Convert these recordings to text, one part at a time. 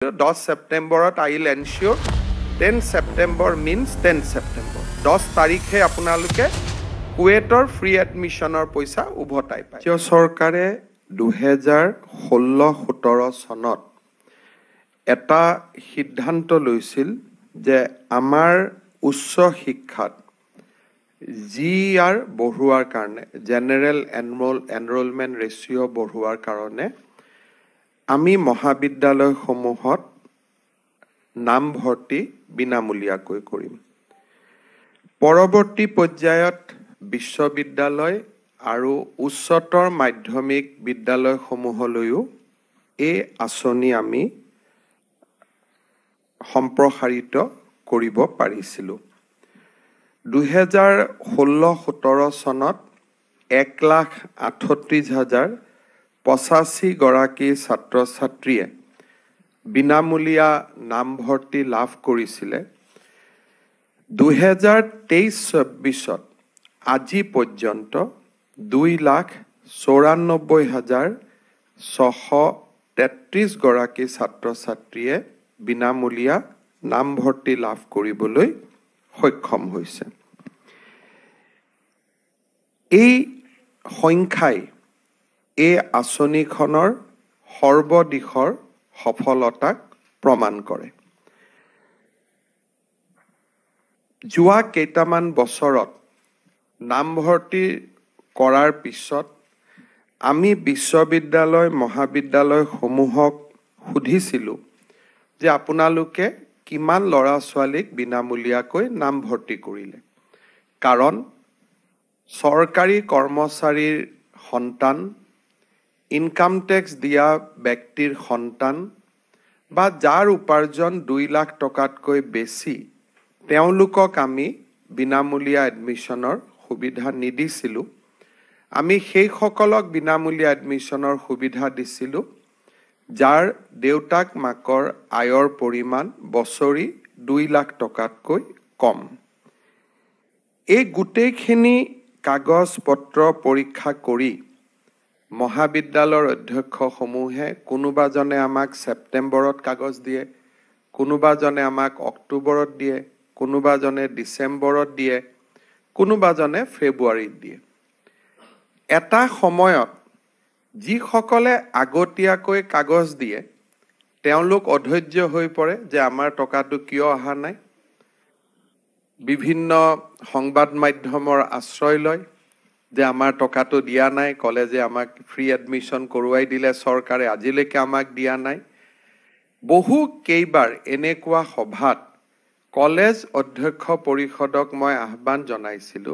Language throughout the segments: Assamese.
10 September I will ensure 10 September means 10 September 10 তাৰিখে আপোনালোকে কুৱেটৰ ফ্ৰী এডমিশনৰ পইচা উভতাই পায় যে চৰকাৰে 2016-17 চনত এটা সিদ্ধান্ত লৈছিল যে আমাৰ উচ্চ শিক্ষাত জিআৰ বঢ়োৱাৰ কাৰণে জেনাৰেল এনৰোলমেন্ট ৰেশিও বঢ়োৱাৰ কাৰণে আমি মহাবিদ্যালয়সমূহত নামভৰ্তি বিনামূলীয়াকৈ কৰিম পৰৱৰ্তী পৰ্যায়ত বিশ্ববিদ্যালয় আৰু উচ্চতৰ মাধ্যমিক বিদ্যালয়সমূহলৈও এই আঁচনি আমি সম্প্ৰসাৰিত কৰিব পাৰিছিলো 2016-17 চনত 1,38,085 গৰাকী ছাত্ৰ-ছাত্ৰীয়ে বিনামূলীয়া নামভৰ্তি লাভ কৰিছিলে 2023-24 আজি পৰ্যন্ত 2,94,633 গৰাকী ছাত্ৰ-ছাত্ৰীয়ে বিনামূলীয়া নামভৰ্তি লাভ কৰিবলৈ সক্ষম হৈছে এই সংখ্যাই এই আঁচনিখনৰ সৰ্বদিশৰ সফলতাক প্ৰমাণ কৰে যোৱা কেইটামান বছৰত নামভৰ্তি কৰাৰ পিছত আমি বিশ্ববিদ্যালয় মহাবিদ্যালয় সমূহক সুধিছিলো যে আপোনালোকে কিমান লৰা ছোৱালীক বিনামূলীয়াকৈ নামভৰ্তি কৰিলে কাৰণ চৰকাৰী কৰ্মচাৰীৰ সন্তান ইনকাম টেক্স দিয়া ব্যক্তিৰ সন্তান বা যাৰ উপাৰ্জন 2 লাখ টকাতকৈ বেছি তেওঁলোকক আমি বিনামূলীয়া এডমিশনৰ সুবিধা নিদিছিলো আমি সেই সকলক বিনামূলীয়া এডমিশনৰ সুবিধা দিছিলো যাৰ দেউতাক মাকৰ আয়ৰ পৰিমাণ বছৰি 2 লাখ টকাতকৈ কম এই গুটেইখিনি কাগজ পত্ৰ পৰীক্ষা কৰি মহাবিদ্যালয়ৰ অধ্যক্ষসমূহে কোনোবাজনে আমাক সেপ্টেম্বৰত কাগজ দিয়ে কোনোবাজনে আমাক অক্টোবৰত দিয়ে কোনোবাজনে ডিসেম্বৰত দিয়ে কোনোবাজনে ফেব্ৰুৱাৰীত দিয়ে এটা সময়ত যিসকলে আগতীয়াকৈ কাগজ দিয়ে তেওঁলোক অধৈৰ্য হৈ পৰে যে আমাৰ টকাটো কিয় অহা নাই বিভিন্ন সংবাদ মাধ্যমৰ আশ্ৰয় লয় যে আমাৰ টকাটো দিয়া নাই কলেজে আমাক ফ্ৰী এডমিশন কৰোৱাই দিলে চৰকাৰে আজিলৈকে আমাক দিয়া নাই বহু কেইবাৰ এনেকুৱা সভাত কলেজ অধ্যক্ষ পৰিষদক মই আহ্বান জনাইছিলো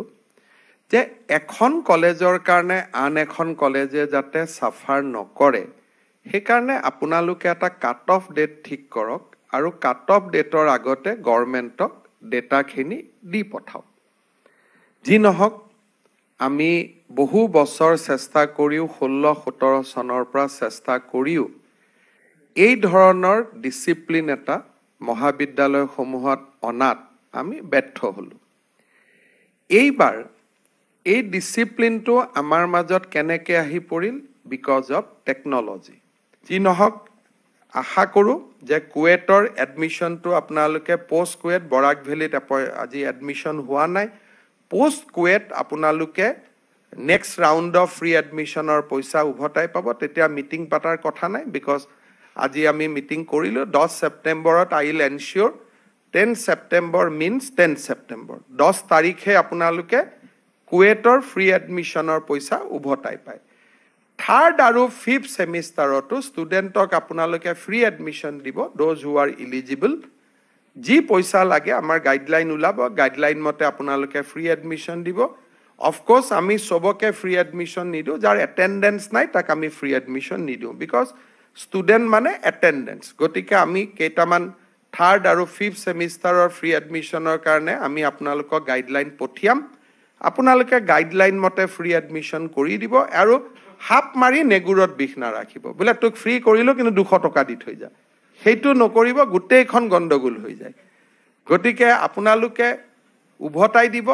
যে এখন কলেজৰ কাৰণে আন এখন কলেজে যাতে সাফাৰ নকৰে সেই কাৰণে আপোনালোকে এটা কাট অফ ডেট ঠিক কৰক আৰু কাট অফ ডেটৰ আগতে গভৰ্ণমেণ্টক ডেটাখিনি দি পঠাওক যি নহওক আমি বহু বছৰ চেষ্টা কৰিও 16-17 চনৰ পৰা চেষ্টা কৰিও এই ধৰণৰ ডিসিপ্লিন এটা মহাবিদ্যালয়সমূহত অনাত আমি ব্যৰ্থ হলো এইবাৰ এই ডিসিপ্লিনটো আমাৰ মাজত কেনেকে আহি পৰিল বিকজ অফ টেকনলজি যি নহওক আশা কৰো যে কুৱেটৰ এডমিশনটো আপোনালোকে পোষ্ট কুৱেট বৰাক ভেলিত আজি এডমিশন হোৱা নাই পোষ্ট কুৱেট আপোনালোকে নেক্সট ৰাউণ্ড অফ ফ্ৰী এডমিশনৰ পইচা উভতাই পাব তেতিয়া মিটিং পাতাৰ কথা নাই বিকজ আজি আমি মিটিং কৰিলো 10 সেপ্টেম্বৰত আই উইল এনশ্যোৰ 10 সেপ্টেম্বৰ মিন্স 10 সেপ্টেম্বৰ 10 তাৰিখে আপোনালোকে কুৱেটৰ ফ্ৰী এডমিশনৰ পইচা উভতাই পায় থাৰ্ড আৰু ফিফথ সেমিষ্টাৰতো ষ্টুডেণ্টক আপোনালোকে ফ্ৰী এডমিশন দিব দোজ হু আৰ ইলিজিবল যি পইচা লাগে আমাৰ গাইডলাইন ওলাব গাইডলাইন মতে আপোনালোকে ফ্ৰী এডমিশন দিব অফ কোৰ্স আমি সবকে ফ্ৰী এডমিশন নিদো যাৰ এটেন্ডেন্স নাই তাক আমি ফ্ৰী এডমিশন নিদো বিকজ ষ্টুডেণ্ট মানে এটেন্ডেন্স গতিকে আমি কেইটামান থাৰ্ড আৰু ফিফথ সেমিষ্টাৰৰ ফ্ৰী এডমিশনৰ কাৰণে আমি আপোনালোকক গাইডলাইন পঠিয়াম আপোনালোকে গাইডলাইন মতে ফ্ৰী এডমিশন কৰি দিব আৰু হাপ মাৰি নেগুৰত বিষ নাৰাখিব বোলে তোক ফ্ৰী কৰিলো কিন্তু 200 টকা দি থৈ যা সেইটো নকৰিব গোটেইখন গণ্ডগোল হৈ যায় গতিকে আপোনালোকে উভতাই দিব